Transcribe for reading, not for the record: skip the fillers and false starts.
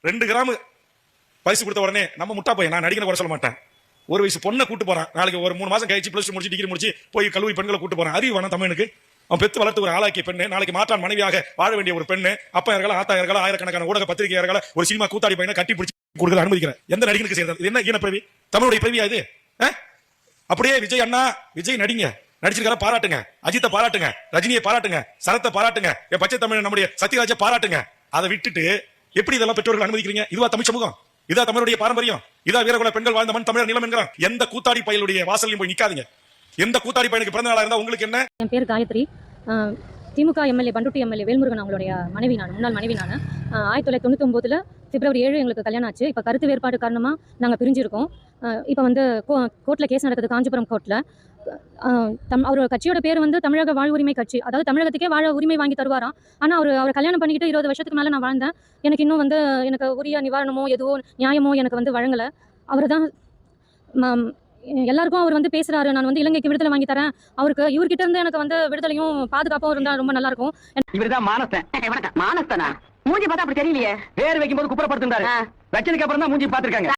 2 gram பரிசு கொடுத்த உடனே நம்ம முட்டா பையன், நான் நடிகனை வர சொல்ல மாட்டேன், 1 வயசு பொண்ணை கூட்டு போறான், நாளைக்கு ஒரு 3 மாசம் கழிச்சு +2 முடிச்சு டிகிரி முடிச்சு போய் கல்லூரி பெண்களை கூட்டு போறான். அறிவு வேணாம் தமிழனுக்கு? அவன் பெத்து வளர்த்து ஒரு ஆளாக்கிய பெண்ணு, நாளைக்கு மாற்றான் மனைவியாக வாழ வேண்டிய ஒரு பெண்ணு, அப்பா இறங்கல, ஆத்தா இறங்கல, ஆயிரக்கணக்கான ஊடக பத்திரிகை இறங்கல, ஒரு சினிமா கூத்தாடி பையனை கட்டி பிடிச்சி கொடுக்குற அனுமதிக்கிறேன். எந்த நடிகனுக்கு செய்யறது? இது என்ன ஈன பிறவி? தமிழுடைய பிறவியா இது? அப்படியே விஜய் அண்ணா, விஜய் நடிங்க, நடிச்சிருக்கார பாராட்டுங்க, அஜித்தை பாராட்டுங்க, ரஜினியை பாராட்டுங்க, சரத்தை பாராட்டுங்க, பச்சை தமிழ் நம்முடைய சத்யராஜை பாராட்டுங்க. அதை விட்டுட்டு எப்படி இதெல்லாம் பெற்றோர்கள் அனுமதிக்கிறீங்க? இதுவா தமிழ் சமூகம்? இதா தமிழுடைய பாரம்பரியம்? இதா வீரகுல பெண்கள் வாழ்ந்த மண் தமிழர் நிலம் என்கிறான். எந்த கூத்தாடி பையலுடைய வாசலையும் போய் நிக்காதீங்க. எந்த கூத்தாடி பையனுக்கு பிறந்த நாளா இருந்தா உங்களுக்கு என்ன? என் பேர் காயத்ரி. திமுக எம்எல்ஏ பண்டுட்டி எம்எல்ஏ வேல்முருகன் அவங்களுடைய மனைவி நான், முன்னாள் மனைவி நான். 1999 பிப்ரவரி 7 எங்களுக்கு கல்யாணம் ஆச்சு. இப்போ கருத்து வேறுபாடு காரணமாக நாங்கள் பிரிஞ்சிருக்கோம். இப்போ வந்து கோர்ட்டில் கேஸ் நடக்குது, காஞ்சிபுரம் கோர்ட்டில். அவர் கட்சியோட பேர் வந்து தமிழக வாழ் உரிமை கட்சி, அதாவது தமிழகத்துக்கே வாழ உரிமை வாங்கி தருவாராம். ஆனால் அவர் கல்யாணம் பண்ணிக்கிட்டு 20 வருஷத்துக்கு மேலே நான் வாழ்ந்தேன். எனக்கு இன்னும் வந்து எனக்கு உரிய நிவாரணமோ எதுவோ நியாயமோ எனக்கு வந்து வழங்கலை. அவர் தான் எல்லாருக்கும் அவர் வந்து பேசுறாரு, நான் வந்து இலங்கைக்கு விடுதலை வாங்கி தரேன், அவருக்கு இவர்கிட்ட இருந்து எனக்கு வந்து விடுதலையும் பாதுகாப்பும் இருந்தா ரொம்ப நல்லா இருக்கும். இவர்தான் மானஸ்தன். மானஸ்தனா? மூஞ்சி பார்த்தா அப்படி தெரியலையே. பேர் வைக்கும்போது குப்புறப்படுத்திருந்தாரு. வச்சதுக்கு அப்புறம் தான் மூஞ்சி பார்த்திருக்காங்க.